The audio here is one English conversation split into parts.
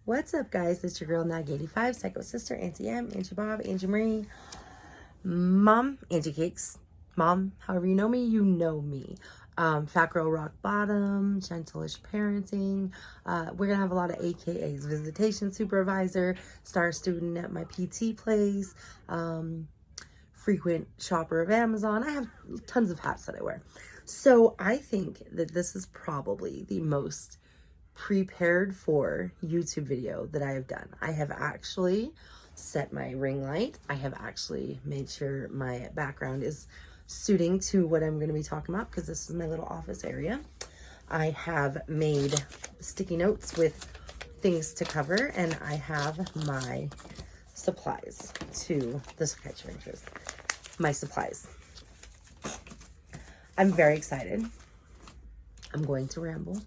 What's up, guys? It's your girl, Nag85, Psycho Sister, Auntie M, Auntie Bob, Auntie Marie, Mom, Angie Cakes, Mom, however you know me. Fat Girl Rock Bottom, Gentleish Parenting. We're going to have a lot of AKAs. Visitation Supervisor, Star Student at my PT place, frequent shopper of Amazon. I have tons of hats that I wear. So I think that this is probably the most prepared for YouTube video that I have done. I have actually set my ring light. I have actually made sure my background is suiting to what I'm going to be talking about, because this is my little office area. I have made sticky notes with things to cover, and I have my supplies to this my supplies. I'm very excited. I'm going to ramble.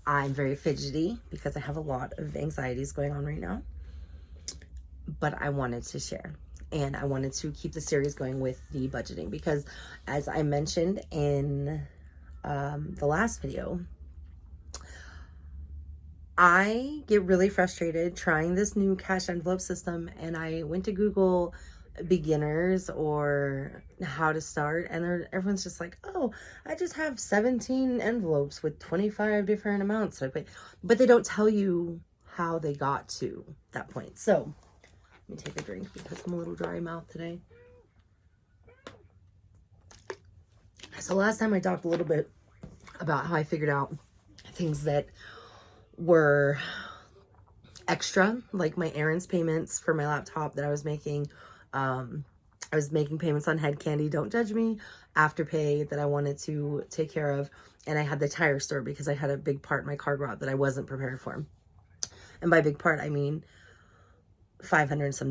I'm very fidgety because I have a lot of anxieties going on right now, but I wanted to share, and I wanted to keep the series going with the budgeting because, as I mentioned in the last video, I get really frustrated trying this new cash envelope system, and I went to Google beginners or how to start, and everyone's just like, oh, I just have 17 envelopes with 25 different amounts, but they don't tell you how they got to that point. So let me take a drink because I'm a little dry mouth today. So last time I talked a little bit about how I figured out things that were extra, like my errands payments for my laptop that I was making. I was making payments on Head Candy, don't judge me, Afterpay that I wanted to take care of, and I had the tire store because I had a big part in my car garage that I wasn't prepared for. And by big part, I mean $500 and some,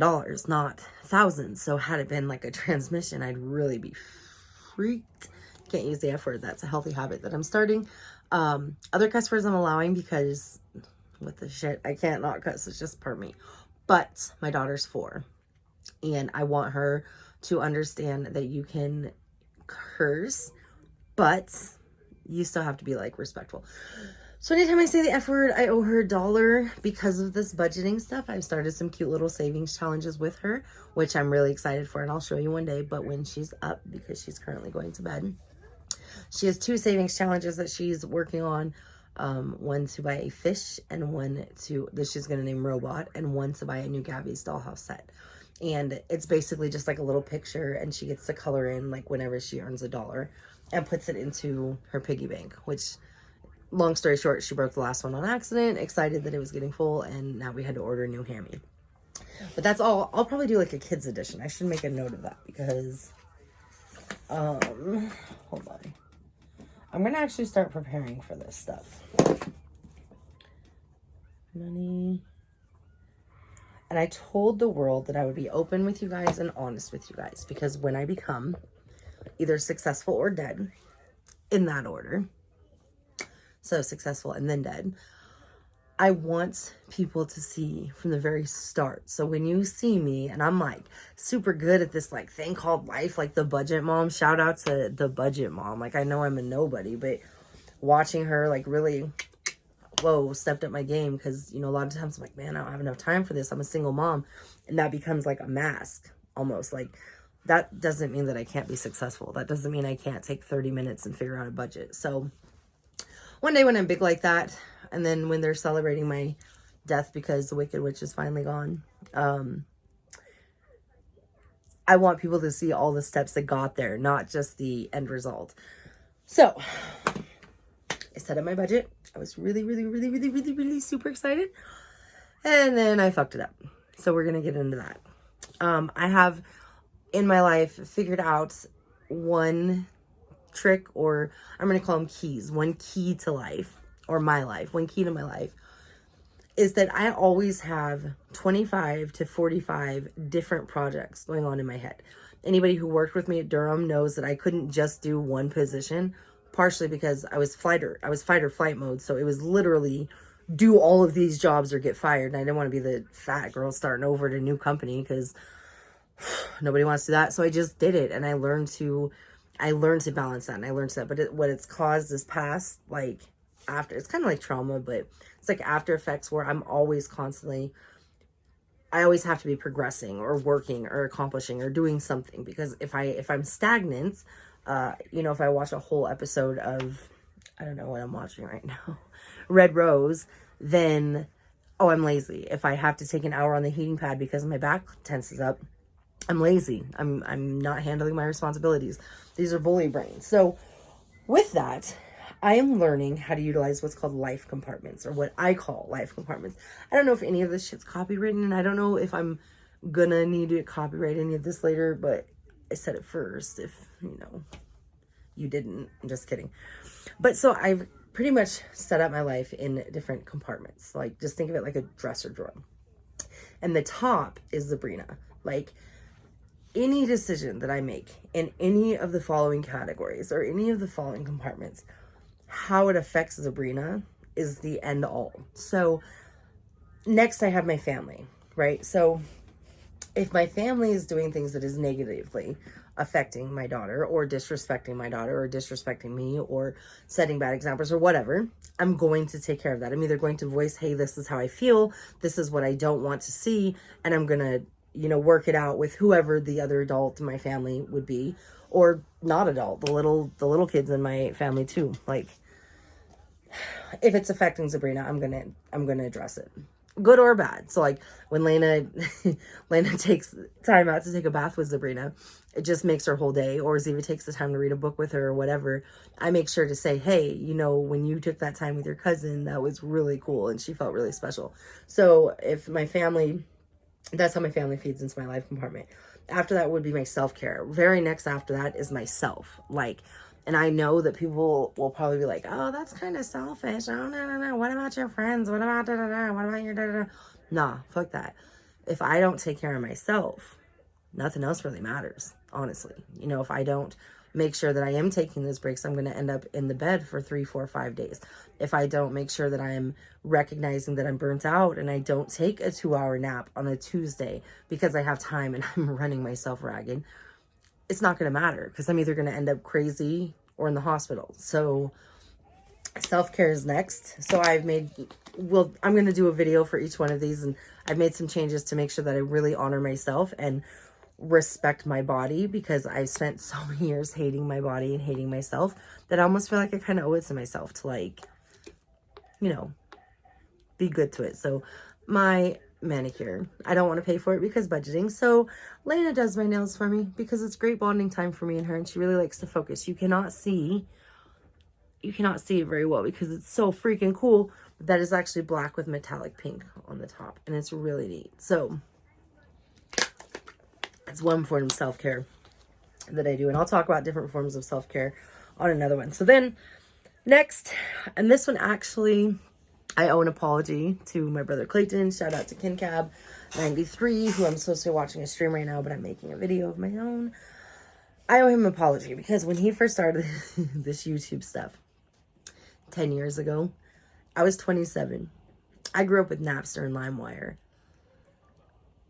not thousands. So had it been like a transmission, I'd really be freaked. Can't use the F word. That's a healthy habit that I'm starting. Other cuss words I'm allowing because with the shit, I can't not cuss. It's just part of me. But my daughter's 4. And I want her to understand that you can curse, but you still have to be like respectful. So anytime I say the F word, I owe her $1 because of this budgeting stuff. I've started some cute little savings challenges with her, which I'm really excited for, and I'll show you one day, but when she's up, because she's currently going to bed. She has 2 savings challenges that she's working on. One to buy a fish, and one that she's going to name Robot, and one to buy a new Gabby's dollhouse set. And it's basically just like a little picture, and she gets to color in like whenever she earns $1 and puts it into her piggy bank, which, long story short, she broke the last one on accident, excited that it was getting full, and now we had to order a new hammy. But that's all. I'll probably do like a kids edition. I should make a note of that because, hold on. I'm going to actually start preparing for this stuff. Money. And I told the world that I would be open with you guys and honest with you guys, because when I become either successful or dead, in that order, so successful and then dead, I want people to see from the very start. So when you see me, and I'm like super good at this like thing called life, like the budget mom, shout out to the budget mom. Like, I know I'm a nobody, but watching her like really stepped up my game, because, you know, a lot of times I'm like, man, I don't have enough time for this. I'm a single mom. And that becomes like a mask almost. Like, that doesn't mean that I can't be successful. That doesn't mean I can't take 30 minutes and figure out a budget. So one day when I'm big like that, and then when they're celebrating my death because the Wicked Witch is finally gone, I want people to see all the steps that got there, not just the end result. So I set up my budget. I was really super excited. And then I fucked it up. So we're going to get into that. I have in my life figured out one trick, or I'm going to call them keys. One key to life, or my life. One key to my life is that I always have 25 to 45 different projects going on in my head. Anybody who worked with me at Durham knows that I couldn't just do one position, partially because I was fight or flight mode. So it was literally do all of these jobs or get fired. And I didn't want to be the fat girl starting over at a new company, because nobody wants to do that. So I just did it, and I learned to balance that, and I learned that. But what it's caused is past, like, after, it's kind of like trauma, but It's like After Effects where I'm always constantly, I always have to be progressing or working or accomplishing or doing something, because if I'm stagnant, you know, if I watch a whole episode of, I don't know what I'm watching right now, Red Rose, then, oh, I'm lazy. If I have to take an hour on the heating pad because my back tenses up, I'm lazy. I'm not handling my responsibilities. These are bully brains. So with that, I am learning how to utilize what's called life compartments, or what I call life compartments. I don't know if any of this shit's copywritten, and I don't know if I'm gonna need to copyright any of this later, but I said it first if, you know, you didn't. I'm just kidding. But so I've pretty much set up my life in different compartments. Like, just think of it like a dresser drawer. And the top is Sabrina. Like, any decision that I make in any of the following categories or any of the following compartments, how it affects Sabrina is the end all. So next I have my family, right? So if my family is doing things that is negatively affecting my daughter, or disrespecting my daughter, or disrespecting me, or setting bad examples or whatever, I'm going to take care of that. I'm either going to voice, hey, this is how I feel, this is what I don't want to see, and I'm gonna, you know, work it out with whoever the other adult in my family would be, or not adult, the little kids in my family too. Like, if it's affecting Sabrina, I'm gonna address it, good or bad. So like when Lena takes time out to take a bath with Sabrina, it just makes her whole day. Or Ziva takes the time to read a book with her or whatever, I make sure to say, hey, you know, when you took that time with your cousin, that was really cool and she felt really special. So if my family, that's how my family feeds into my life compartment. After that would be my self-care. Very next after that is myself. Like, and I know that people will probably be like, oh, that's kind of selfish. Oh, no. What about your friends? What about da-da-da? What about your da-da-da? Nah, fuck that. If I don't take care of myself, nothing else really matters, honestly. You know, if I don't make sure that I am taking those breaks, I'm going to end up in the bed for 3, 4, 5 days. If I don't make sure that I am recognizing that I'm burnt out and I don't take a 2-hour nap on a Tuesday because I have time and I'm running myself ragged, it's not going to matter, because I'm either going to end up crazy or in the hospital. So self-care is next. So I'm going to do a video for each one of these, and I've made some changes to make sure that I really honor myself and respect my body, because I've spent so many years hating my body and hating myself that I almost feel like I kind of owe it to myself to, like, you know, be good to it. So my manicure, I don't want to pay for it because budgeting. So Lena does my nails for me because it's great bonding time for me and her, and she really likes to focus. You cannot see it very well because it's so freaking cool. But that is actually black with metallic pink on the top, and it's really neat. So that's one form of self-care that I do, and I'll talk about different forms of self-care on another one. So then next, and this one actually, I owe an apology to my brother Clayton. Shout out to KinCab93, who I'm supposed to be watching a stream right now, but I'm making a video of my own. I owe him an apology because when he first started this YouTube stuff 10 years ago, I was 27. I grew up with Napster and LimeWire.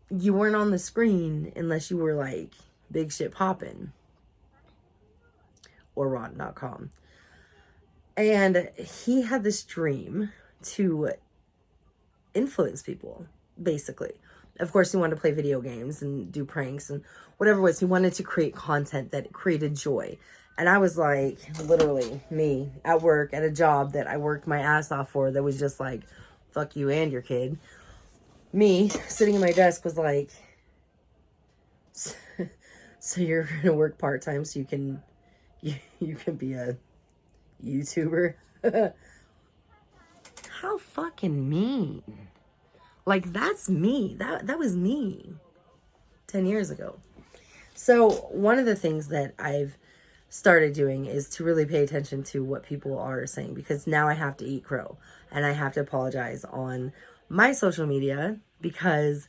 You weren't on the screen unless you were like big shit poppin', or rotten.com. And he had this dream to influence people, basically. Of course, he wanted to play video games and do pranks and whatever it was. He wanted to create content that created joy. And I was like, literally, me at work, at a job that I worked my ass off for, that was just like, fuck you and your kid. Me sitting at my desk was like, so you're going to work part-time so you can be a YouTuber? How fucking mean. Like, that's me. That was me 10 years ago. So one of the things that I've started doing is to really pay attention to what people are saying, because now I have to eat crow and I have to apologize on my social media, because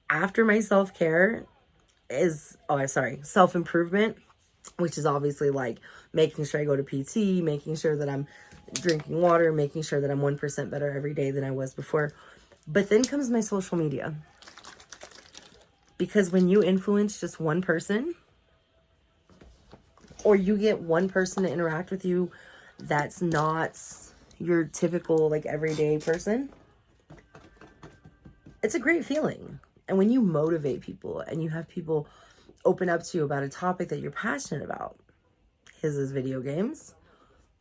after my self-care is, self-improvement, which is obviously like making sure I go to PT, making sure that I'm drinking water, making sure that I'm 1% better every day than I was before. But then comes my social media. Because when you influence just one person, or you get one person to interact with you that's not your typical, like, everyday person, it's a great feeling. And when you motivate people and you have people open up to you about a topic that you're passionate about, his is video games,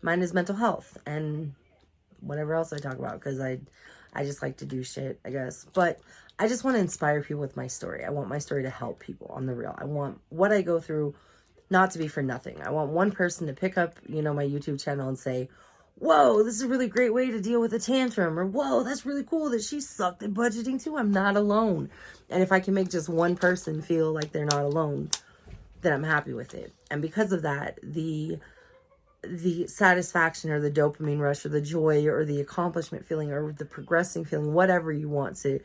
mine is mental health, and whatever else I talk about, because I just like to do shit, I guess. But I just want to inspire people with my story. I want my story to help people on the real. I want what I go through not to be for nothing. I want one person to pick up, you know, my YouTube channel and say, whoa, this is a really great way to deal with a tantrum. Or, whoa, that's really cool that she sucked at budgeting too. I'm not alone. And if I can make just one person feel like they're not alone, then I'm happy with it. And because of that, the satisfaction or the dopamine rush or the joy or the accomplishment feeling or the progressing feeling, whatever you want to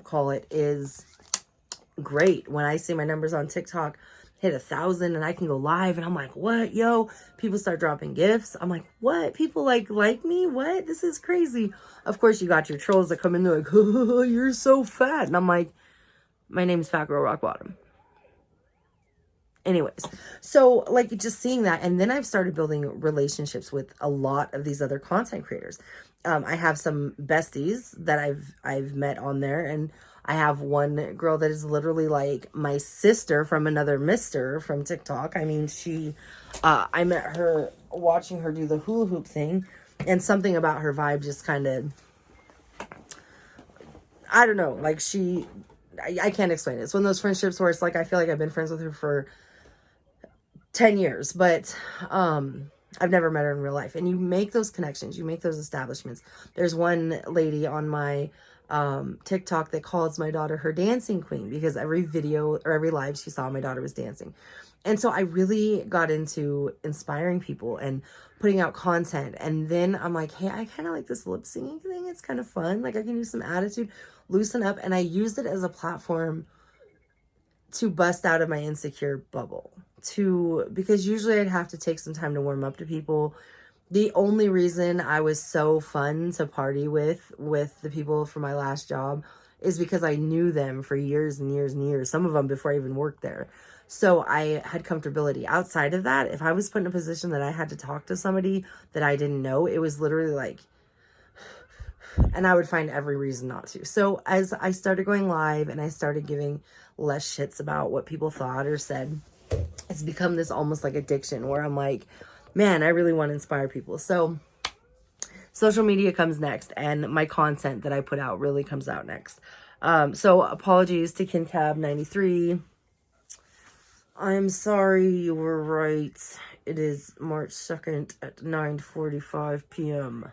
call it, is great. When I see my numbers on TikTok hit 1,000 and I can go live and I'm like, what, yo? People start dropping gifts. I'm like, what? People like me? What? This is crazy. Of course, you got your trolls that come in, they're like, oh, you're so fat. And I'm like, my name's Fat Girl Rock Bottom. Anyways, so like just seeing that, and then I've started building relationships with a lot of these other content creators. I have some besties that I've met on there, and I have one girl that is literally like my sister from another mister from TikTok. I mean, I met her watching her do the hula hoop thing, and something about her vibe just kind of, I don't know, like I can't explain it. It's one of those friendships where it's like, I feel like I've been friends with her for 10 years, but I've never met her in real life. And you make those connections, you make those establishments. There's one lady on my TikTok that calls my daughter her dancing queen, because every video or every live she saw, my daughter was dancing. And so I really got into inspiring people and putting out content. And then I'm like, hey, I kind of like this lip singing thing. It's kind of fun. Like, I can use some attitude, loosen up. And I used it as a platform to bust out of my insecure bubble, because usually I'd have to take some time to warm up to people. The only reason I was so fun to party with the people from my last job is because I knew them for years and years and years, some of them before I even worked there. So I had comfortability. Outside of that, if I was put in a position that I had to talk to somebody that I didn't know, it was literally like, and I would find every reason not to. So as I started going live and I started giving less shits about what people thought or said, it's become this almost like addiction where I'm like, man, I really want to inspire people. So social media comes next, and my content that I put out really comes out next. So apologies to KinCab93. I'm sorry, you were right. It is March 2nd at 9:45 p.m.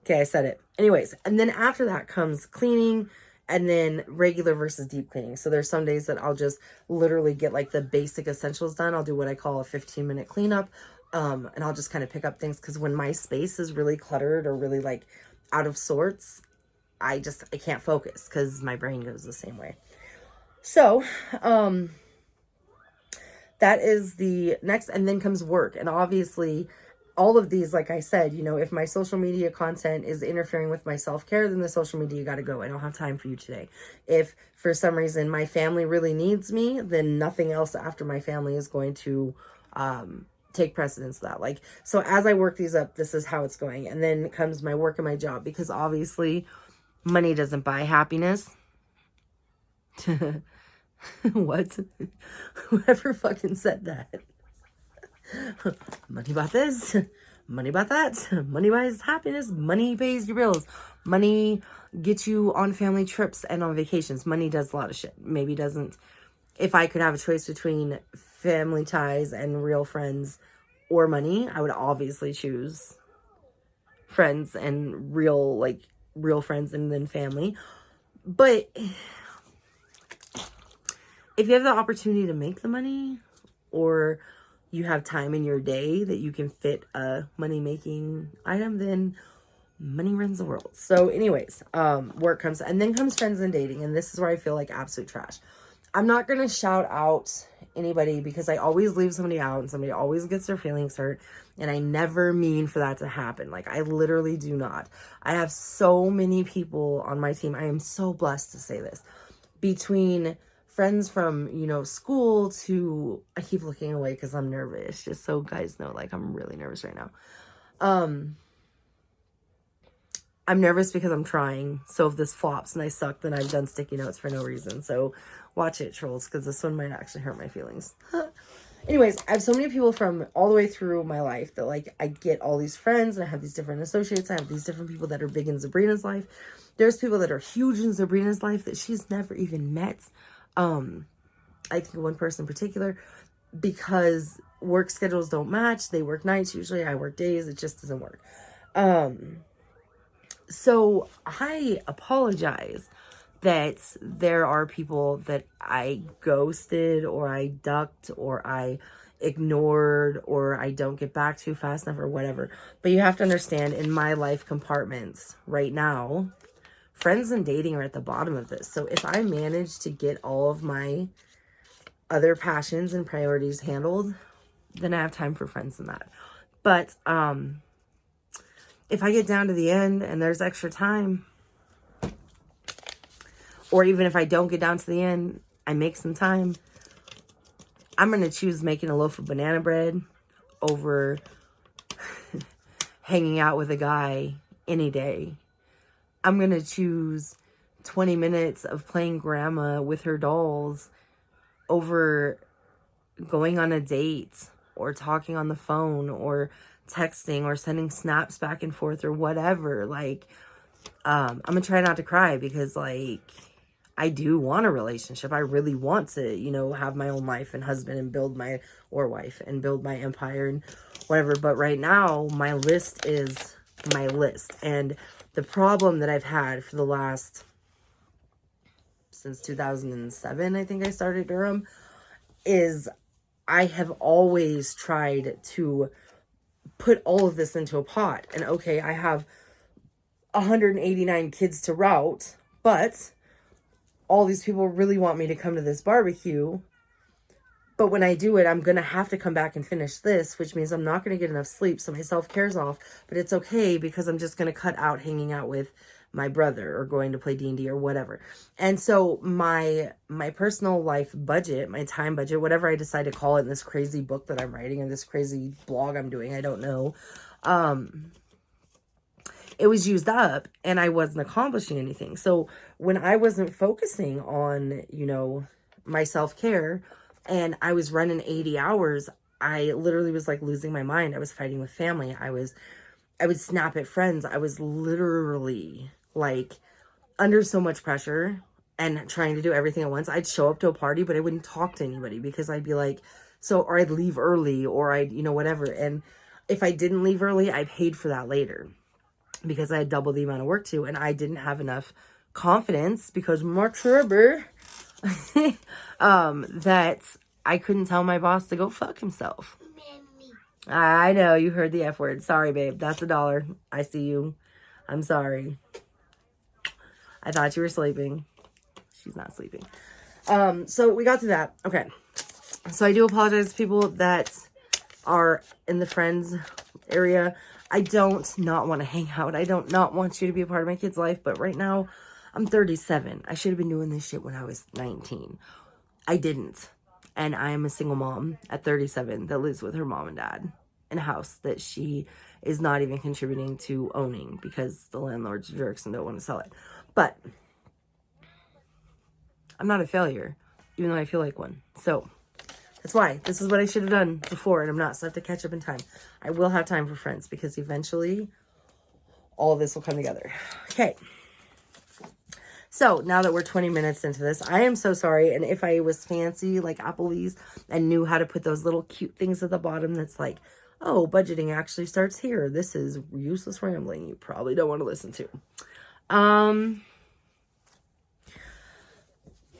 Okay, I said it. Anyways, and then after that comes cleaning, and then regular versus deep cleaning. So there's some days that I'll just literally get like the basic essentials done. I'll do what I call a 15-minute cleanup. And I'll just kind of pick up things, because when my space is really cluttered or really like out of sorts, I can't focus because my brain goes the same way. So, that is the next, and then comes work. And obviously all of these, like I said, you know, if my social media content is interfering with my self-care, then the social media got to go. I don't have time for you today. If for some reason my family really needs me, then nothing else after my family is going to take precedence of that. Like, so as I work these up, this is how it's going. And then comes my work and my job, because obviously money doesn't buy happiness. What? Whoever fucking said that. Money bought this, money bought that, money buys happiness, money pays your bills, money gets you on family trips and on vacations. Money does a lot of shit. Maybe doesn't. If I could have a choice between family ties and real friends or money, I would obviously choose friends and real friends and then family. But if you have the opportunity to make the money, or you have time in your day that you can fit a money-making item, then money runs the world. So anyways, work comes, and then comes friends and dating. And this is where I feel like absolute trash. I'm not going to shout out anybody, because I always leave somebody out and somebody always gets their feelings hurt. And I never mean for that to happen. Like, I literally do not. I have so many people on my team. I am so blessed to say this. Between friends from, you know, school to, I keep looking away because I'm nervous, just so guys know, like, I'm really nervous right now. I'm nervous because I'm trying. So if this flops and I suck, then I've done sticky notes for no reason. So watch it, trolls, because this one might actually hurt my feelings. Anyways, I have so many people from all the way through my life that, like, I get all these friends and I have these different associates. I have these different people that are big in Sabrina's life. There's people that are huge in Sabrina's life that she's never even met. I think one person in particular, because work schedules don't match. They work nights usually. I work days. It just doesn't work. So I apologize that there are people that I ghosted or I ducked or I ignored or I don't get back to fast enough or whatever. But you have to understand, in my life compartments right now, friends and dating are at the bottom of this. So if I manage to get all of my other passions and priorities handled, then I have time for friends and that. But if I get down to the end and there's extra time, or even if I don't get down to the end, I make some time, I'm going to choose making a loaf of banana bread over hanging out with a guy any day. I'm going to choose 20 minutes of playing grandma with her dolls over going on a date or talking on the phone or texting or sending snaps back and forth or whatever. Like, I'm gonna try not to cry because, like, I do want a relationship. I really want to, you know, have my own life and husband and build my, or wife, and build my empire and whatever. But right now, my list is my list. And the problem that I've had for the last, since 2007, I think I started Durham, is I have always tried to put all of this into a pot. And okay, I have 189 kids to route, but all these people really want me to come to this barbecue. But when I do it, I'm going to have to come back and finish this, which means I'm not going to get enough sleep. So my self-care's off, but it's okay because I'm just going to cut out hanging out with my brother or going to play D&D or whatever. And so my personal life budget, my time budget, whatever I decide to call it in this crazy book that I'm writing or this crazy blog I'm doing, I don't know. It was used up and I wasn't accomplishing anything. So when I wasn't focusing on, you know, my self-care and I was running 80 hours, I literally was like losing my mind. I was fighting with family. I would snap at friends. I was literally like under so much pressure and trying to do everything at once. I'd show up to a party, but I wouldn't talk to anybody because I'd be like, or I'd leave early or I'd, you know, whatever. And if I didn't leave early, I paid for that later because I had double the amount of work to, and I didn't have enough confidence because Mark Schreiber, that I couldn't tell my boss to go fuck himself. I know, you heard the F word. Sorry, babe. That's $1. I see you. I'm sorry. I thought you were sleeping. She's not sleeping. So we got to that. Okay. So I do apologize to people that are in the friends area. I don't not want to hang out. I don't not want you to be a part of my kid's life. But right now, I'm 37. I should have been doing this shit when I was 19. I didn't. And I am a single mom at 37 that lives with her mom and dad in a house that she is not even contributing to owning because the landlord's jerks and don't want to sell it. But I'm not a failure, even though I feel like one. So that's why this is what I should have done before, and I'm not. So I have to catch up in time. I will have time for friends because eventually all of this will come together. Okay. So now that we're 20 minutes into this, I am so sorry. And if I was fancy like Applebee's and knew how to put those little cute things at the bottom that's like, oh, budgeting actually starts here. This is useless rambling you probably don't want to listen to.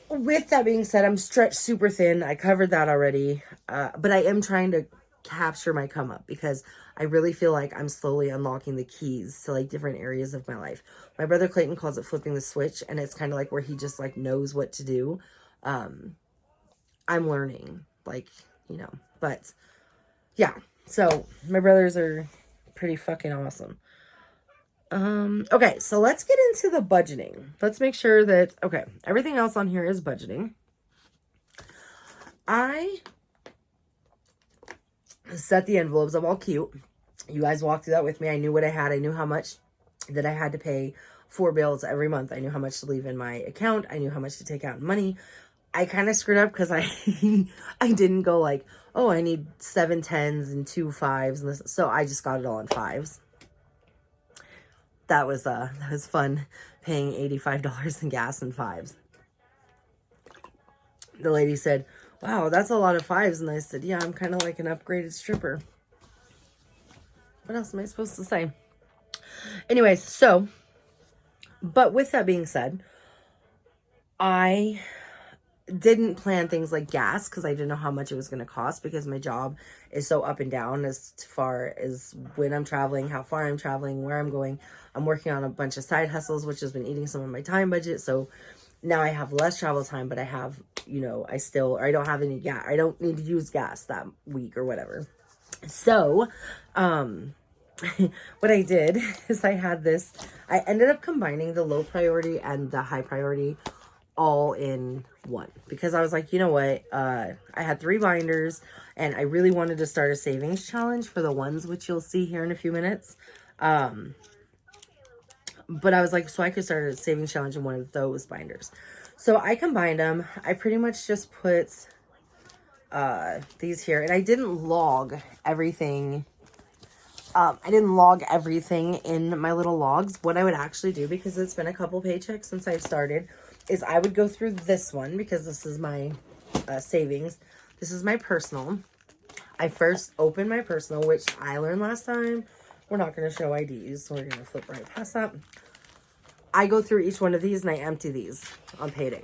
With that being said, I'm stretched super thin. I covered that already. But I am trying to capture my come up because I really feel like I'm slowly unlocking the keys to like different areas of my life. My brother Clayton calls it flipping the switch, and it's kind of like where he just like knows what to do. I'm learning, like, you know, but yeah. So my brothers are pretty fucking awesome. Okay, so let's get into the budgeting. Let's make sure that, okay, everything else on here is budgeting. I set the envelopes. I'm all cute. You guys walked through that with me. I knew what I had. I knew how much that I had to pay 4 bills every month. I knew how much to leave in my account. I knew how much to take out in money. I kind of screwed up because I I didn't go like, oh, I need 7 10s and 2 5s. And this. So I just got it all in 5s. That was fun, paying $85 in gas in 5s. The lady said, wow, that's a lot of 5s. And I said, yeah, I'm kind of like an upgraded stripper. What else am I supposed to say? Anyways, so, but with that being said, I didn't plan things like gas because I didn't know how much it was going to cost, because my job is so up and down as far as when I'm traveling, how far I'm traveling, where I'm going. I'm working on a bunch of side hustles, which has been eating some of my time budget. So now I have less travel time, but I have, you know, I don't have any gas. I don't need to use gas that week or whatever. So, what I did is I ended up combining the low priority and the high priority all in one, because I was like, you know what, I had 3 binders and I really wanted to start a savings challenge for the ones, which you'll see here in a few minutes. But I was like, so I could start a savings challenge in one of those binders. So I combined them. I pretty much just put these here, and I didn't log everything. I didn't log everything in my little logs. What I would actually do, because it's been a couple paychecks since I've started, is I would go through this one, because this is my savings. This is my personal. I first open my personal, which I learned last time. We're not going to show IDs, so we're going to flip right past that. I go through each one of these and I empty these on payday.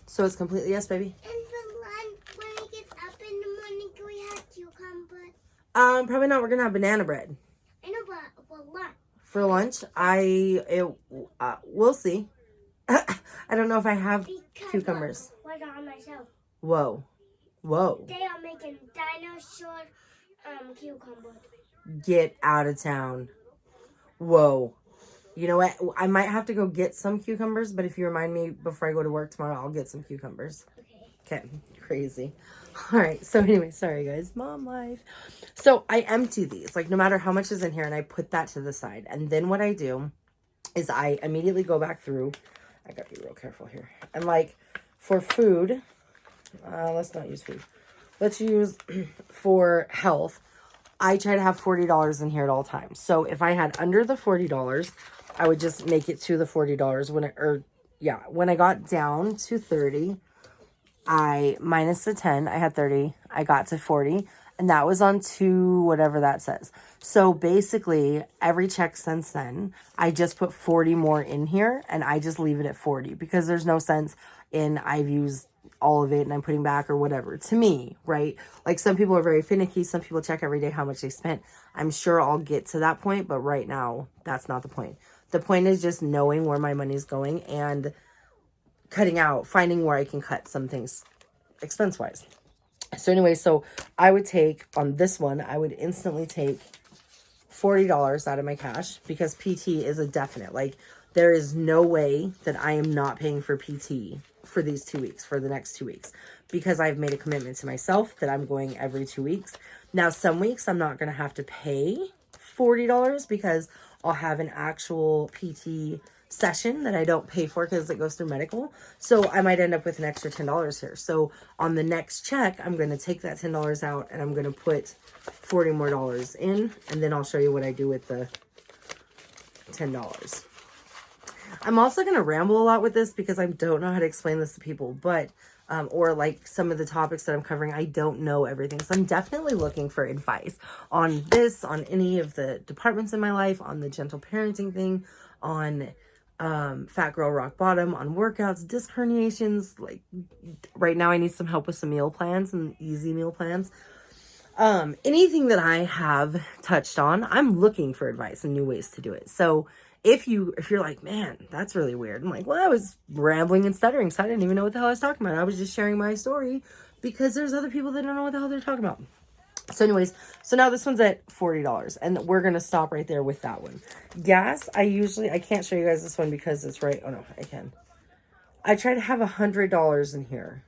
So it's completely, yes, baby? And for lunch, when we get up in the morning, can we have cucumber? Probably not. We're going to have banana bread. I know, but for lunch. For lunch, we'll see. I don't know if I have cucumbers. What on myself? Whoa. They are making dinosaur cucumber. Get out of town. Whoa. You know what? I might have to go get some cucumbers, but if you remind me before I go to work tomorrow, I'll get some cucumbers. Okay. Crazy. All right. So anyway, sorry guys. Mom life. So I empty these, like no matter how much is in here, and I put that to the side. And then what I do is I immediately go back through. I gotta be real careful here. And like for food, let's not use food. Let's use for health. I try to have $40 in here at all times. So if I had under the $40, I would just make it to the $40 when I got down to 30, I minus the 10, I had 30, I got to 40, and that was on to whatever that says. So basically every check since then, I just put 40 more in here and I just leave it at 40, because there's no sense in I've used all of it and I'm putting back or whatever, to me, right? Like some people are very finicky. Some people check every day how much they spent. I'm sure I'll get to that point, but right now that's not the point. The point is just knowing where my money's going and finding where I can cut some things expense wise. So anyway, so I would take on this one, I would instantly take $40 out of my cash, because PT is a definite. Like there is no way that I am not paying for PT for these 2 weeks, for the next 2 weeks, because I've made a commitment to myself that I'm going every 2 weeks. Now, some weeks I'm not going to have to pay $40 because I'll have an actual PT session that I don't pay for because it goes through medical. So I might end up with an extra $10 here. So on the next check, I'm going to take that $10 out and I'm going to put $40 more in, and then I'll show you what I do with the $10. I'm also going to ramble a lot with this because I don't know how to explain this to people, but, or like some of the topics that I'm covering, I don't know everything. So I'm definitely looking for advice on this, on any of the departments in my life, on the gentle parenting thing, on, fat girl rock bottom, on workouts, disc herniations. Like right now I need some help with some meal plans and easy meal plans. Anything that I have touched on, I'm looking for advice and new ways to do it. So if you're like, man, that's really weird. I'm like, well, I was rambling and stuttering, so I didn't even know what the hell I was talking about. I was just sharing my story because there's other people that don't know what the hell they're talking about. So anyways, so now this one's at $40 and we're going to stop right there with that one. Gas, I can't show you guys this one because it's right. Oh no, I can. I try to have $100 in here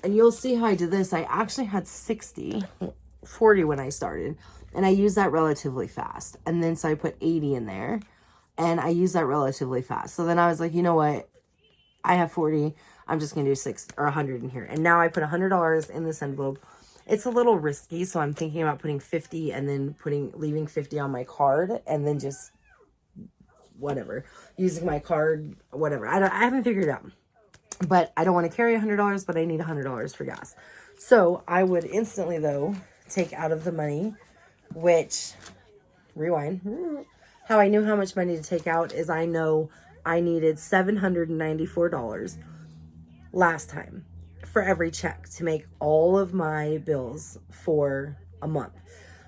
and you'll see how I did this. I actually had 40 when I started, and I used that relatively fast. And then so I put 80 in there. And I use that relatively fast. So then I was like, you know what? I have 40. I'm just going to do 6 or 100 in here. And now I put $100 in this envelope. It's a little risky, so I'm thinking about putting 50 and then leaving 50 on my card and then just whatever, using my card, whatever. I haven't figured it out. But I don't want to carry $100, but I need $100 for gas. So I would instantly, though, take out of the money, which, rewind, how I knew how much money to take out is I know I needed $794 last time for every check to make all of my bills for a month.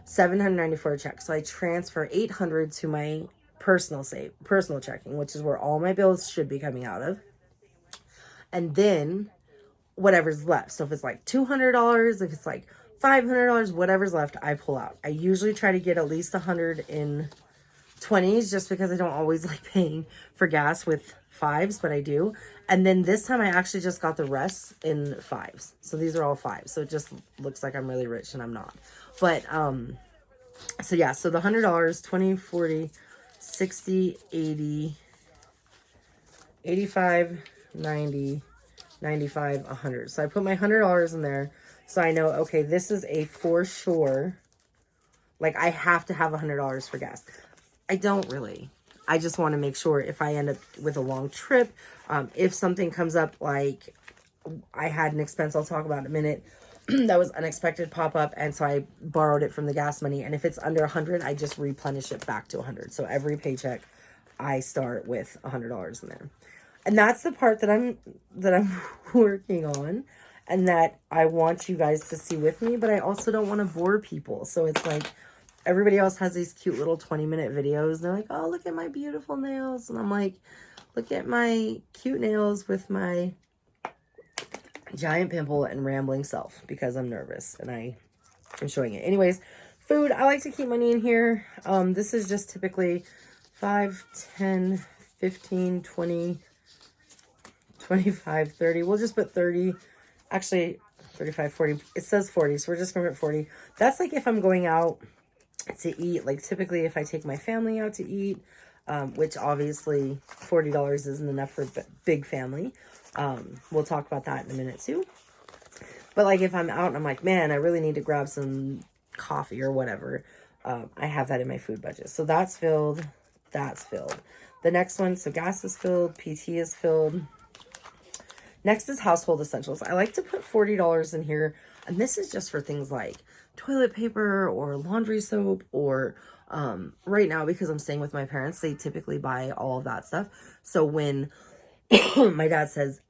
794 checks. So I transfer 800 to my personal checking, which is where all my bills should be coming out of. And then whatever's left. So if it's like $200, if it's like $500, whatever's left, I pull out. I usually try to get at least 100 in 20s just because I don't always like paying for gas with 5s, but I do. And then this time I actually just got the rest in 5s. So these are all 5s. So it just looks like I'm really rich and I'm not. But, so yeah, so the $100, 20, 40, 60, 80, 85, 90, 95, 100. So I put my $100 in there. So I know, okay, this is a for sure. Like I have to have $100 for gas. I don't really. I just want to make sure if I end up with a long trip, if something comes up, like I had an expense I'll talk about in a minute that was unexpected pop up, and so I borrowed it from the gas money, and if it's under 100, I just replenish it back to 100. So every paycheck I start with $100 in there. And that's the part that I'm working on and that I want you guys to see with me, but I also don't want to bore people. So it's like everybody else has these cute little 20-minute videos. They're like, oh, look at my beautiful nails. And I'm like, look at my cute nails with my giant pimple and rambling self because I'm nervous and I am showing it. Anyways, food. I like to keep money in here. This is just typically 5, 10, 15, 20, 25, 30. We'll just put 30. Actually, 35, 40. It says 40, so we're just going to put 40. That's like if I'm going out to eat. Like typically if I take my family out to eat, which obviously $40 isn't enough for a big family. We'll talk about that in a minute too. But like if I'm out and I'm like, man, I really need to grab some coffee or whatever, I have that in my food budget. So that's filled. That's filled. The next one, so gas is filled, PT is filled. Next is household essentials. I like to put $40 in here, and this is just for things like toilet paper or laundry soap or right now, because I'm staying with my parents, they typically buy all of that stuff. So when my dad says,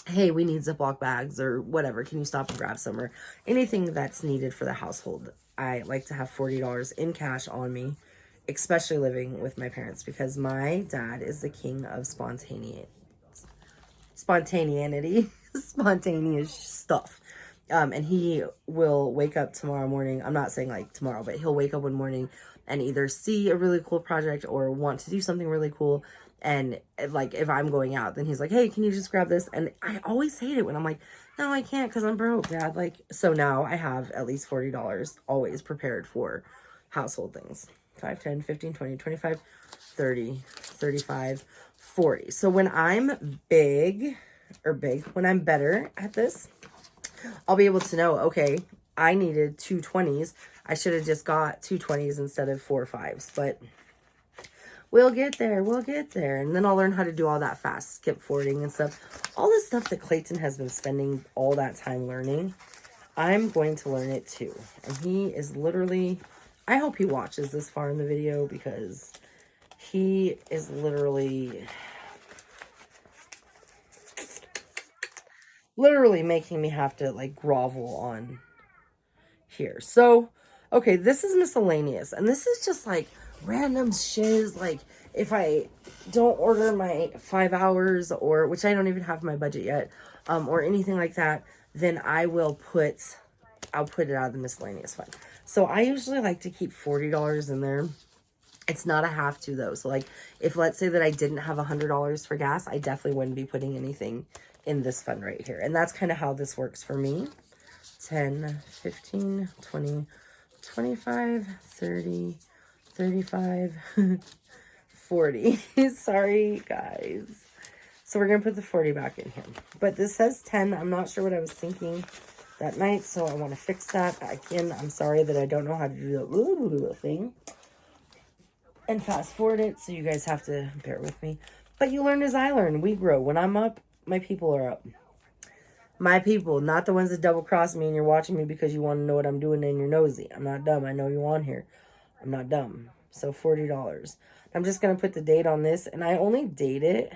hey, we need Ziploc bags or whatever, can you stop and grab some, or anything that's needed for the household, I like to have $40 in cash on me, especially living with my parents, because my dad is the king of spontaneity, spontaneous stuff. And he will wake up tomorrow morning. I'm not saying like tomorrow, but he'll wake up one morning and either see a really cool project or want to do something really cool. And like, if I'm going out, then he's like, hey, can you just grab this? And I always hate it when I'm like, no, I can't because I'm broke, Dad. Like, so now I have at least $40 always prepared for household things. 5, 10, 15, 20, 25, 30, 35, 40. So when I'm when I'm better at this, I'll be able to know, okay, I needed 2 20s. I should have just got 2 20s instead of 4 5s, but we'll get there. We'll get there. And then I'll learn how to do all that fast skip forwarding and stuff. All this stuff that Clayton has been spending all that time learning, I'm going to learn it too. And he is literally, I hope he watches this far in the video because he is literally making me have to like grovel on here. So, okay, this is miscellaneous. And this is just like random shiz. Like if I don't order my 5 hours, or which I don't even have my budget yet, or anything like that, then I'll put it out of the miscellaneous fund. So I usually like to keep $40 in there. It's not a have to though. So like if let's say that I didn't have $100 for gas, I definitely wouldn't be putting anything in this fund right here. And that's kind of how this works for me. 10, 15, 20, 25, 30, 35, 40. Sorry, guys. So we're going to put the 40 back in here. But this says 10. I'm not sure what I was thinking that night, so I want to fix that. Again, I'm sorry that I don't know how to do the thing. And fast forward it, so you guys have to bear with me. But you learn as I learn. We grow. When I'm up, my people are up. My people, not the ones that double cross me and you're watching me because you want to know what I'm doing and you're nosy. I'm not dumb. I know you on here. I'm not dumb. So $40. I'm just going to put the date on this. And I only date it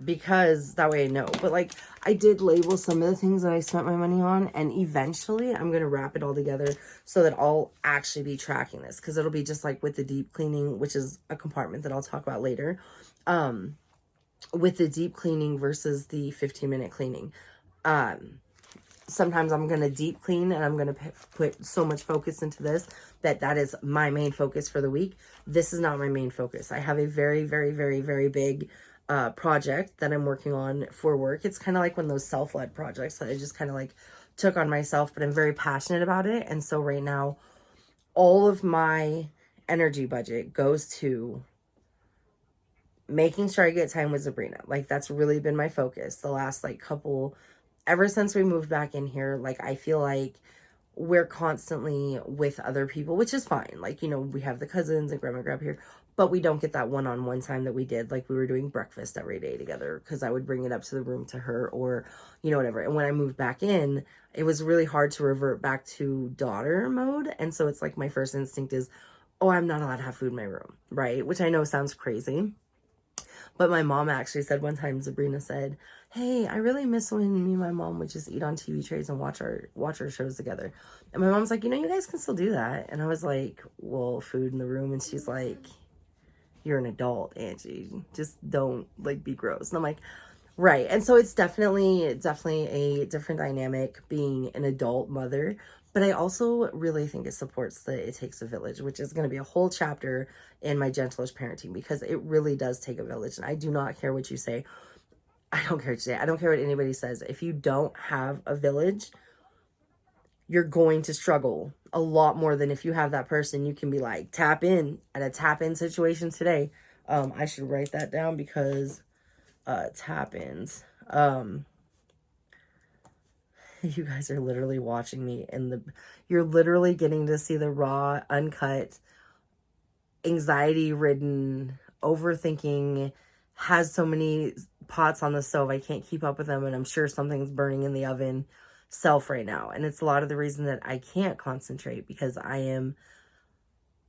because that way I know. But like, I did label some of the things that I spent my money on. And eventually I'm going to wrap it all together so that I'll actually be tracking this. Because it'll be just like with the deep cleaning, which is a compartment that I'll talk about later. With the deep cleaning versus the 15-minute cleaning. Sometimes I'm going to deep clean and I'm going to put so much focus into this that is my main focus for the week. This is not my main focus. I have a very, very, very, very big project that I'm working on for work. It's kind of like one of those self-led projects that I just kind of like took on myself, but I'm very passionate about it. And so right now, all of my energy budget goes to making sure I get time with Sabrina. Like, that's really been my focus the last like couple, ever since we moved back in here. Like, I feel like we're constantly with other people, which is fine. Like, you know, we have the cousins and grandma here, but we don't get that one-on-one time that we did. Like, we were doing breakfast every day together because I would bring it up to the room to her, or, you know, whatever. And when I moved back in, it was really hard to revert back to daughter mode. And so it's like my first instinct is, oh, I'm not allowed to have food in my room, right? Which I know sounds crazy. But my mom actually said one time, Sabrina said, hey, I really miss when me and my mom would just eat on TV trays and watch our shows together. And my mom's like, you know, you guys can still do that. And I was like, well, food in the room. And she's like, you're an adult, Angie. Just don't, like, be gross. And I'm like, right. And so it's definitely a different dynamic being an adult mother. But I also really think it supports the It Takes a Village, which is going to be a whole chapter in my gentlest parenting, because it really does take a village. And I do not care what you say. I don't care what you say. I don't care what anybody says. If you don't have a village, you're going to struggle a lot more than if you have that person. You can be like, tap in at a tap in situation today. I should write that down because tap ins. You guys are literally watching me you're literally getting to see the raw, uncut, anxiety-ridden, overthinking, has so many pots on the stove, I can't keep up with them, and I'm sure something's burning in the oven self right now. And it's a lot of the reason that I can't concentrate, because I am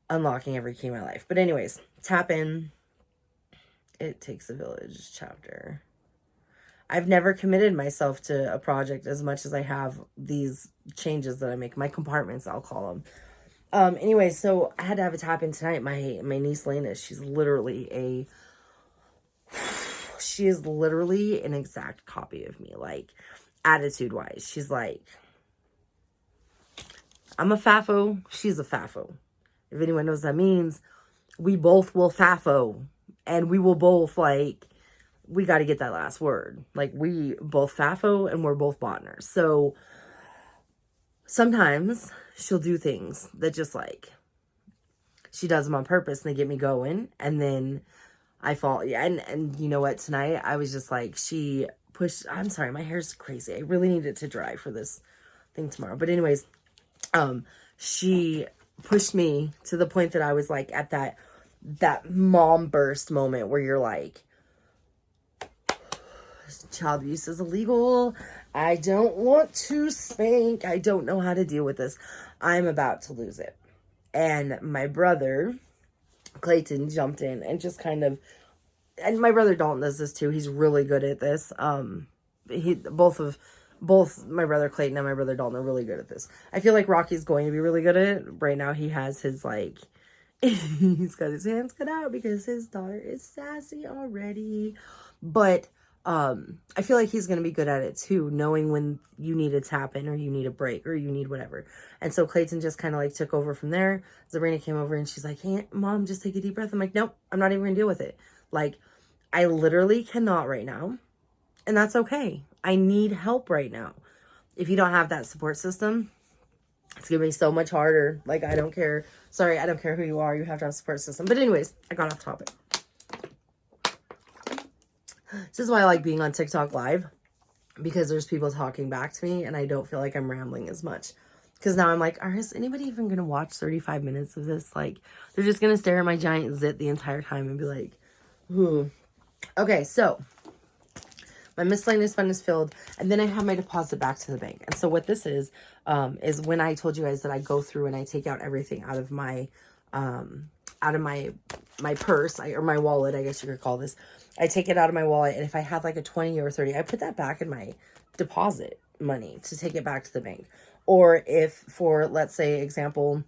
unlocking every key in my life. But anyways, tap in. It Takes a Village chapter. I've never committed myself to a project as much as I have these changes that I make. My compartments, I'll call them. Anyway, so I had to have a tap in tonight. My niece Lena, she is literally an exact copy of me, like, attitude wise. She's like, I'm a FAFO, she's a FAFO. If anyone knows what that means, we both will FAFO, and we will both, like, we got to get that last word. Like, we both FAFO and we're both botners. So sometimes she'll do things that just, like, she does them on purpose and they get me going. And then I fall. Yeah. And you know what? Tonight I was just like, I'm sorry, my hair's crazy. I really need it to dry for this thing tomorrow. But anyways, she pushed me to the point that I was like at that mom burst moment where you're like, child abuse is illegal. I don't want to spank. I don't know how to deal with this. I'm about to lose it. And my brother, Clayton, jumped in and just kind of, and my brother Dalton does this too. He's really good at this. Both my brother Clayton and my brother Dalton are really good at this. I feel like Rocky's going to be really good at it. Right now he has his, like, he's got his hands cut out because his daughter is sassy already. But I feel like he's going to be good at it too, knowing when you need a tap in or you need a break or you need whatever. And so Clayton just kind of like took over from there. Sabrina came over and she's like, hey, Mom, just take a deep breath. I'm like, nope, I'm not even going to deal with it. Like, I literally cannot right now. And that's okay. I need help right now. If you don't have that support system, It's going to be so much harder. Like, I don't care. Sorry, I don't care who you are. You have to have a support system. But anyways, I got off topic. This is why I like being on TikTok live, because there's people talking back to me and I don't feel like I'm rambling as much. Because now I'm like, is anybody even going to watch 35 minutes of this? Like, they're just going to stare at my giant zit the entire time and be like, ooh. Okay, so my miscellaneous fund is filled, and then I have my deposit back to the bank. And so what this is when I told you guys that I go through and I take out everything out of my purse, or my wallet, I guess you could call this. I take it out of my wallet, and if I have like a 20 or 30, I put that back in my deposit money to take it back to the bank. Or if, for, let's say, example,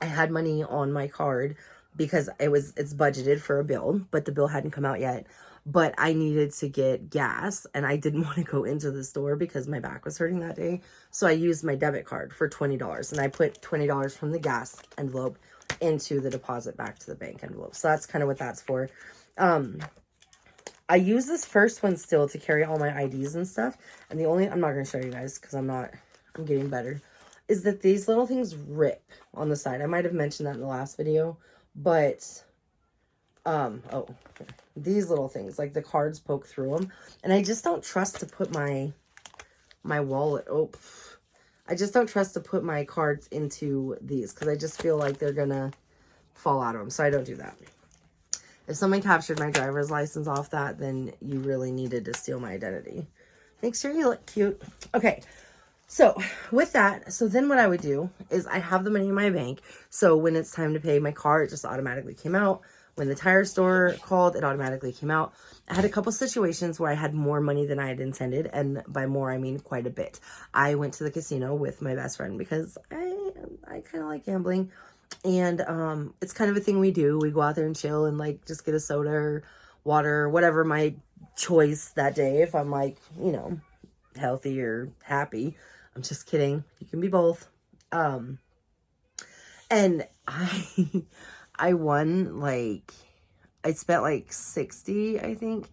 I had money on my card because it's budgeted for a bill, but the bill hadn't come out yet. But I needed to get gas, and I didn't want to go into the store because my back was hurting that day. So I used my debit card for $20, and I put $20 from the gas envelope into the deposit back to the bank envelope. So that's kind of what that's for. I use this first one still to carry all my IDs and stuff. And I'm not going to show you guys because I'm getting better, is that these little things rip on the side. I might have mentioned that in the last video, but, these little things, like the cards poke through them. And I just don't trust to put my wallet, I just don't trust to put my cards into these because I just feel like they're going to fall out of them. So I don't do that. If someone captured my driver's license off that, then you really needed to steal my identity. Make sure you look cute. Okay. So with that, so then what I would do is I have the money in my bank. So when it's time to pay my car, it just automatically came out. When the tire store called, it automatically came out. I had a couple situations where I had more money than I had intended. And by more, I mean quite a bit. I went to the casino with my best friend because I kind of like gambling. And it's kind of a thing we do. We go out there and chill and like just get a soda or water, whatever my choice that day. If I'm like, healthy or happy. I'm just kidding. You can be both. And I won, like, I spent like 60, I think.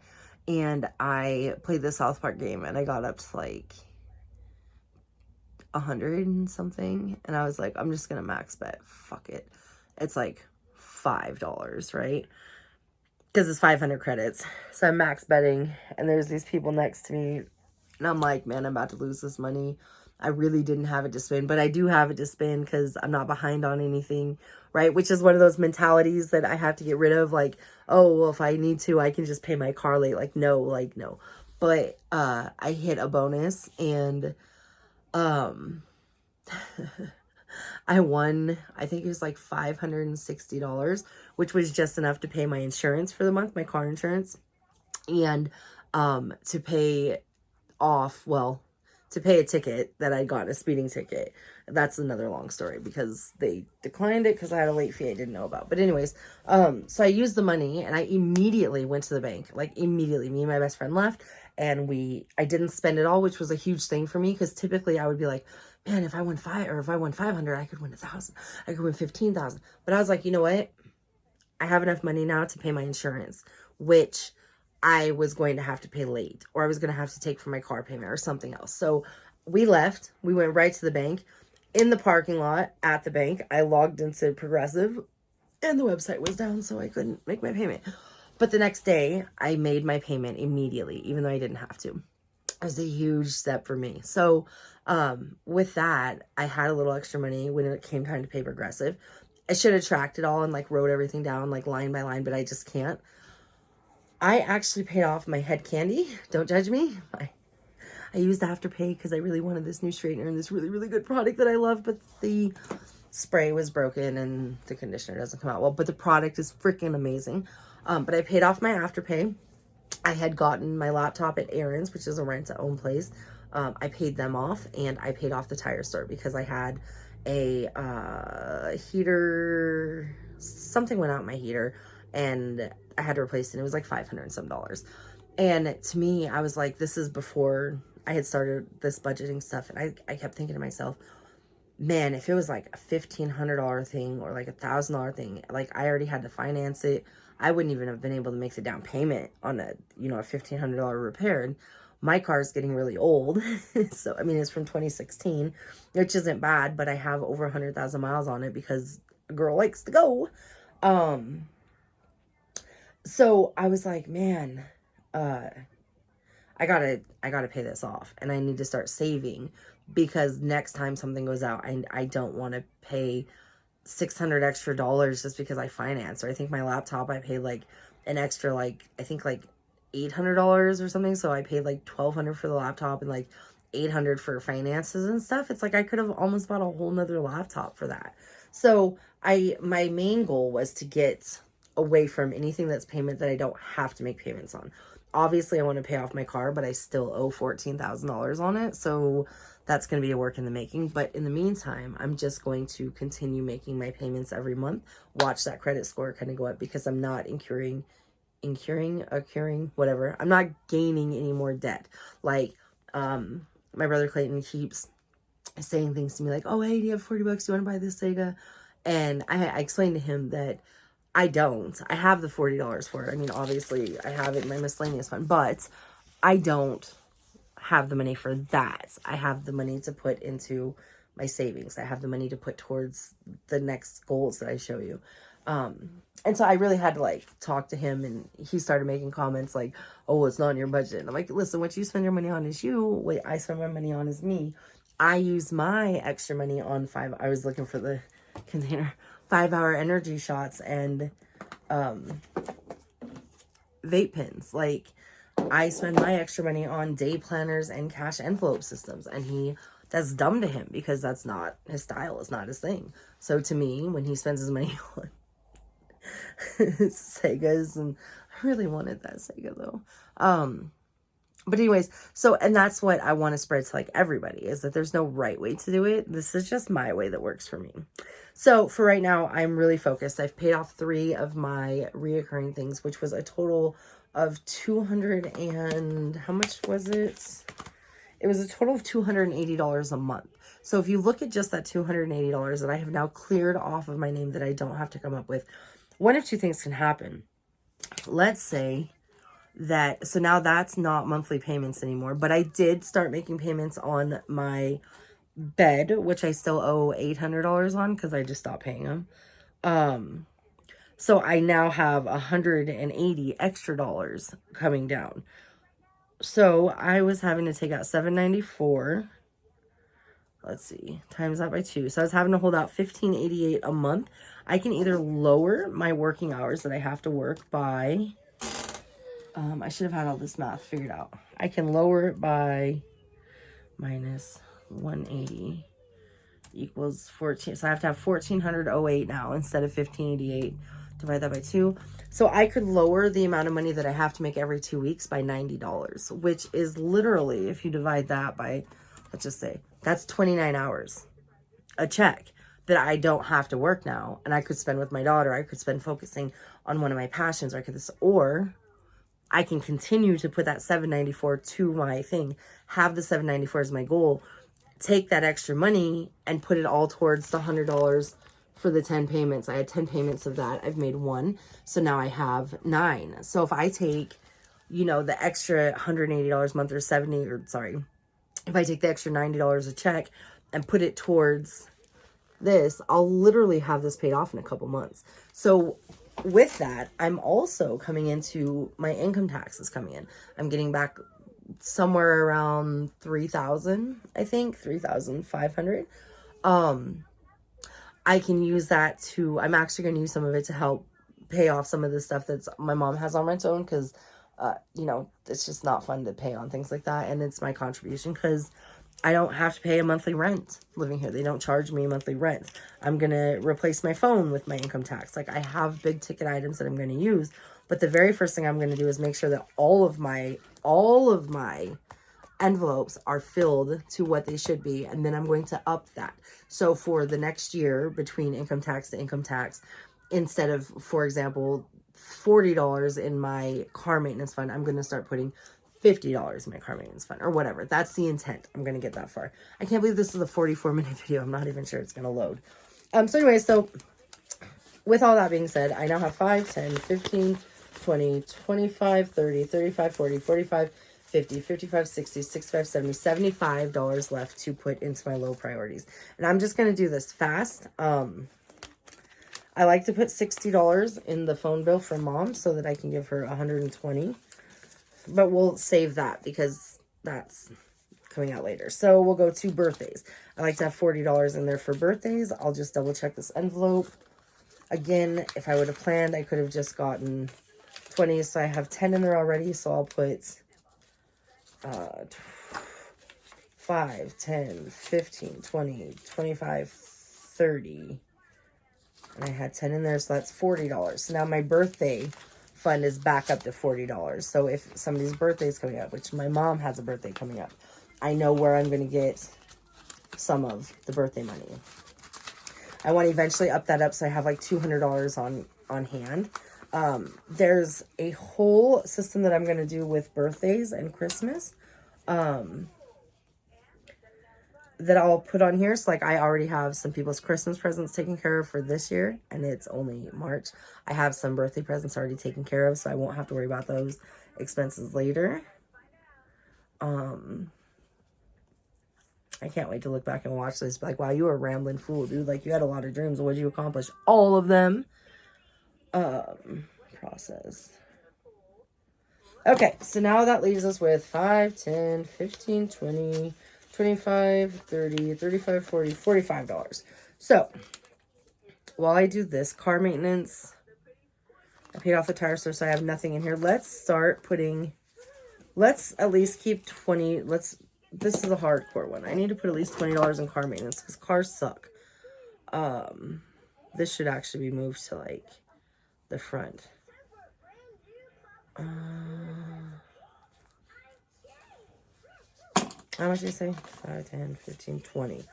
And I played the South Park game and I got up to like 100 and something. And I was like, I'm just going to max bet. Fuck it. It's like $5, right? Because it's 500 credits. So I'm max betting. And there's these people next to me. And I'm like, man, I'm about to lose this money. I really didn't have it to spend, but I do have it to spend because I'm not behind on anything, right? Which is one of those mentalities that I have to get rid of. Like, oh, well, if I need to, I can just pay my car late. Like, no. But I hit a bonus and I won, I think it was like $560, which was just enough to pay my insurance for the month, my car insurance, and to pay a ticket that I got, a speeding ticket. That's another long story because they declined it because I had a late fee I didn't know about. But anyways, so I used the money and I immediately went to the bank. Like immediately, me and my best friend left and I didn't spend it all, which was a huge thing for me because typically I would be like, man, if I won 500, I could win 1,000. I could win 15,000. But I was like, you know what? I have enough money now to pay my insurance, which I was going to have to pay late, or I was going to have to take from my car payment or something else. So we left. We went right to the bank. In the parking lot at the bank, I logged into Progressive, and the website was down, so I couldn't make my payment. But the next day, I made my payment immediately, even though I didn't have to. It was a huge step for me. So with that, I had a little extra money when it came time to pay Progressive. I should have tracked it all and like wrote everything down like line by line, but I just can't. I actually paid off my head candy. Don't judge me. I used Afterpay because I really wanted this new straightener and this really, really good product that I love, but the spray was broken and the conditioner doesn't come out well, but the product is freaking amazing. But I paid off my Afterpay. I had gotten my laptop at Aaron's, which is a rent-to-own place. I paid them off, and I paid off the tire store because I had a heater, something went out in my heater, and I had to replace it. It was like $500 and some dollars. And to me, I was like, this is before I had started this budgeting stuff. And I kept thinking to myself, man, if it was like a $1,500 thing or like $1,000 thing, like I already had to finance it. I wouldn't even have been able to make the down payment on a $1,500 repair. My car is getting really old. So, I mean, it's from 2016, which isn't bad, but I have over 100,000 miles on it because a girl likes to go. So I was like, man, I gotta pay this off, and I need to start saving, because next time something goes out, I don't want to pay $600 extra just because I finance. Or I think my laptop, I paid like an extra, like, I think like $800 or something. So I paid like $1,200 for the laptop and like $800 for finances and stuff. It's like I could have almost bought a whole nother laptop for that. So my main goal was to get away from anything that's payment that I don't have to make payments on. Obviously, I want to pay off my car, but I still owe $14,000 on it. So that's going to be a work in the making. But in the meantime, I'm just going to continue making my payments every month. Watch that credit score kind of go up, because I'm not incurring, whatever. I'm not gaining any more debt. Like, my brother Clayton keeps saying things to me like, oh, hey, do you have $40? Do you want to buy this Sega? And I explained to him that I don't. I have the $40 for it. I mean, obviously, I have it in my miscellaneous fund, but I don't have the money for that. I have the money to put into my savings. I have the money to put towards the next goals that I show you. And so I really had to like talk to him, and he started making comments like, oh, it's not in your budget. And I'm like, listen, what you spend your money on is you. What I spend my money on is me. I use my extra money on I was looking for the container, 5-hour energy shots and vape pens. Like, I spend my extra money on day planners and cash envelope systems, and that's dumb to him because that's not his style. It's not his thing. So to me, when he spends his money on Segas, and I really wanted that Sega though. But anyways, so, and that's what I want to spread to like everybody, is that there's no right way to do it. This is just my way that works for me. So for right now, I'm really focused. I've paid off 3 of my reoccurring things, which was a total of 200 and how much was it? It was a total of $280 a month. So if you look at just that $280 that I have now cleared off of my name that I don't have to come up with, one of two things can happen. Let's say that, so now that's not monthly payments anymore, but I did start making payments on my bed, which I still owe $800 on because I just stopped paying them. So I now have $180 extra dollars coming down. So I was having to take out $794. Let's see, times that by 2. So I was having to hold out $1,588 a month. I can either lower my working hours that I have to work by, I should have had all this math figured out. I can lower it by minus 180 equals 14. So I have to have 1,408 now instead of 1,588. Divide that by 2. So I could lower the amount of money that I have to make every 2 weeks by $90, which is literally, if you divide that by, let's just say, that's 29 hours a check that I don't have to work now. And I could spend with my daughter. I could spend focusing on one of my passions. Or I can continue to put that $794 to my thing, have the $794 as my goal, take that extra money and put it all towards the $100 for the 10 payments. I had 10 payments of that. I've made 1. So now I have 9. So if I take, the extra $180 a month, or if I take the extra $90 a check and put it towards this, I'll literally have this paid off in a couple months. So with that, I'm also coming into my income taxes coming in. I'm getting back somewhere around 3,000, I think, 3,500. I can use that I'm actually going to use some of it to help pay off some of the stuff that's my mom has on rent own, because, it's just not fun to pay on things like that. And it's my contribution because I don't have to pay a monthly rent living here. They don't charge me a monthly rent. I'm going to replace my phone with my income tax. Like, I have big ticket items that I'm going to use. But the very first thing I'm going to do is make sure that all of my envelopes are filled to what they should be, and then I'm going to up that. So for the next year, between income tax to income tax, instead of, for example, $40 in my car maintenance fund, I'm going to start putting $50 in my car maintenance fund, or whatever. That's the intent. I'm going to get that far. I can't believe this is a 44-minute video. I'm not even sure it's going to load. So anyways, so with all that being said, I now have 5, 10, 15, 20, 25, 30, 35, 40, 45, 50, 55, 60, 65, 70, $75 left to put into my low priorities. And I'm just going to do this fast. I like to put $60 in the phone bill for mom so that I can give her $120. But we'll save that because that's coming out later. So we'll go to birthdays. I like to have $40 in there for birthdays. I'll just double check this envelope. Again, if I would have planned, I could have just gotten 20. So I have 10 in there already. So I'll put 5, 10, 15, 20, 25, 30. And I had 10 in there, so that's $40. So now my birthday fund is back up to $40. So if somebody's birthday is coming up, which my mom has a birthday coming up, I know where I'm going to get some of the birthday money. I want to eventually up that up so I have like $200 on hand. There's a whole system that I'm going to do with birthdays and Christmas that I'll put on here. So like I already have some people's Christmas presents taken care of for this year, and it's only March. I have some birthday presents already taken care of, so I won't have to worry about those expenses later. I can't wait to look back and watch this. Be like, wow, you were a rambling fool, dude. Like, you had a lot of dreams. What did you accomplish? All of them. Process. Okay, so now that leaves us with 5, 10, 15, 20, 25, 30, 35, 40, $45. So, while I do this, car maintenance, I paid off the tire store, so I have nothing in here. Let's start putting, let's at least keep 20, this is a hardcore one. I need to put at least $20 in car maintenance because cars suck. This should actually be moved to like the front. How much did you say? 5, 10, 15, 20.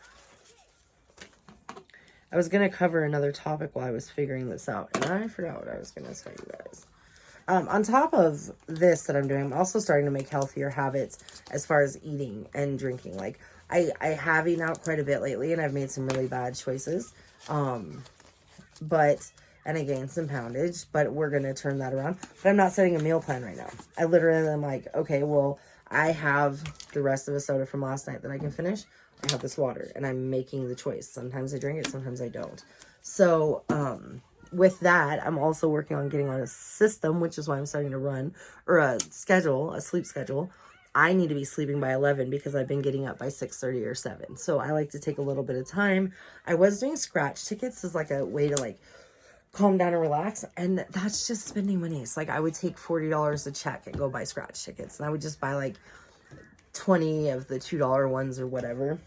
I was going to cover another topic while I was figuring this out, and I forgot what I was going to tell you guys. On top of this that I'm doing, I'm also starting to make healthier habits as far as eating and drinking. Like, I have eaten out quite a bit lately, and I've made some really bad choices. And I gained some poundage, but we're going to turn that around. But I'm not setting a meal plan right now. I literally am like, okay, well, I have the rest of a soda from last night that I can finish. I have this water, and I'm making the choice. Sometimes I drink it, sometimes I don't. So, with that, I'm also working on getting on a system, which is why I'm starting to run, or a schedule, a sleep schedule. I need to be sleeping by 11 because I've been getting up by 6:30 or 7. So I like to take a little bit of time. I was doing scratch tickets as like a way to like calm down and relax, and that's just spending money. It's like I would take $40 a check and go buy scratch tickets, and I would just buy like 20 of the $2 ones or whatever.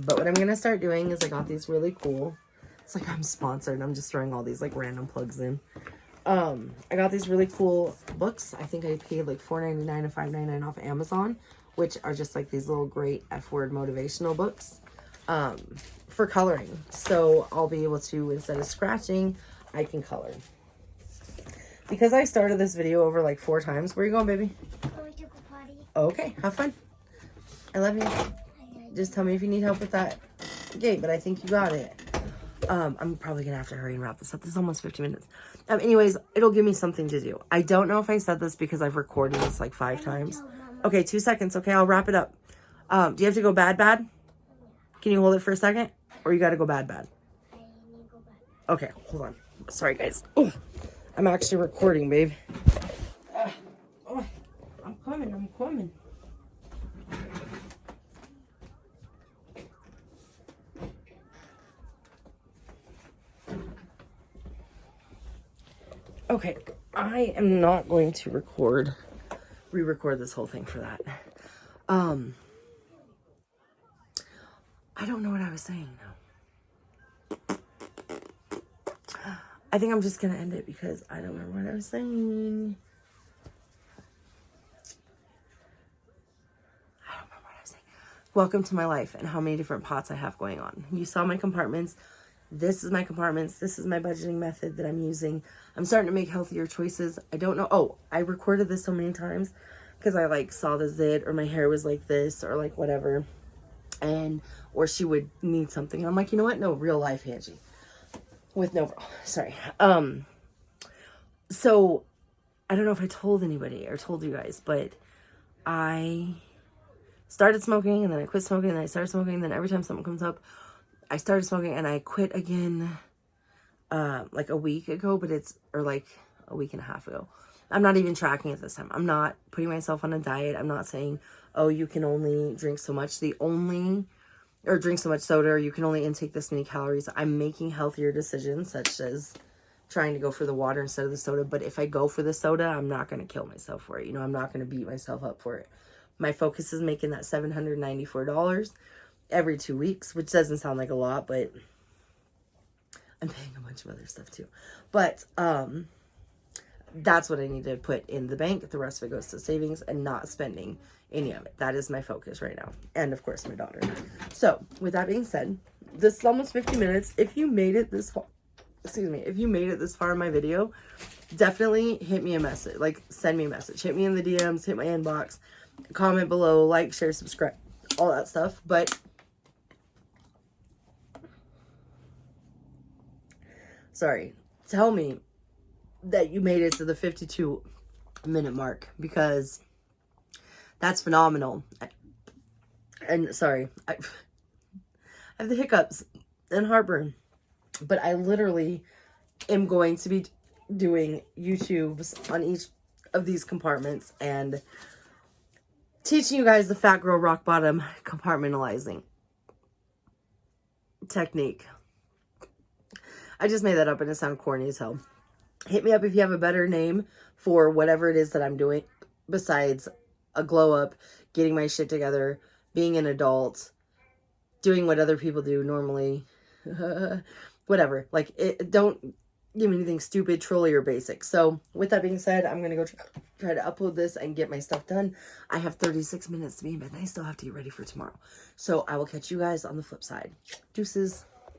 But what I'm gonna start doing is I got these really cool, it's like I'm sponsored, I'm just throwing all these like random plugs in. I got these really cool books. I think I paid like $4.99 and $5.99 off Amazon, which are just like these little great F-word motivational books for coloring. So I'll be able to, instead of scratching, I can color. Because I started this video over like 4 times. Where are you going, baby? Going to go potty. Okay, have fun. I love you. Just tell me if you need help with that gate, but I think you got it. I'm probably gonna have to hurry and wrap this up. This is almost 50 minutes. Anyways, it'll give me something to do. I don't know if I said this because I've recorded this like 5 times. Okay, 2 seconds. Okay, I'll wrap it up. Do you have to go bad? Can you hold it for a second? Or you gotta go bad? I need to go back. Okay, hold on. Sorry, guys. Oh, I'm actually recording, babe. Oh, I'm coming. Okay, I am not going to re-record this whole thing for that. I don't know what I was saying now. I think I'm just gonna end it because I don't remember what I was saying. Welcome to my life and how many different pots I have going on. You saw my compartments. This is my compartments. This is my budgeting method that I'm using. I'm starting to make healthier choices. I don't know. Oh, I recorded this so many times because I like saw the zit or my hair was like this or like whatever. Or she would need something. And I'm like, you know what? No, real life, Angie. With no, sorry. So I don't know if I told anybody or told you guys, but I started smoking and then I quit smoking and then I started smoking. And then every time something comes up, I started smoking and I quit again, like a week ago, or like a week and a half ago. I'm not even tracking it this time. I'm not putting myself on a diet. I'm not saying, oh, you can only drink so much. Or drink so much soda, or you can only intake this many calories. I'm making healthier decisions, such as trying to go for the water instead of the soda. But if I go for the soda, I'm not going to kill myself for it. You know, I'm not going to beat myself up for it. My focus is making that $794 every 2 weeks, which doesn't sound like a lot, but I'm paying a bunch of other stuff too. But that's what I need to put in the bank. The rest of it goes to savings and not spending any of it. That is my focus right now. And of course, my daughter. So with that being said, this is almost 50 minutes. If you made it this far, if you made it this far in my video, definitely hit me a message. Like, send me a message. Hit me in the DMs, hit my inbox, comment below, like, share, subscribe, all that stuff. But sorry, tell me that you made it to the 52-minute mark, because that's phenomenal. And sorry, I have the hiccups and heartburn, but I literally am going to be doing YouTubes on each of these compartments and teaching you guys the Fat Girl Rock Bottom compartmentalizing technique. I just made that up and it sounded corny as hell. Hit me up if you have a better name for whatever it is that I'm doing besides a glow up, getting my shit together, being an adult, doing what other people do normally. Whatever. Like, don't give me anything stupid, trolly, or basic. So with that being said, I'm going to go try to upload this and get my stuff done. I have 36 minutes to be in bed and I still have to get ready for tomorrow. So I will catch you guys on the flip side. Deuces.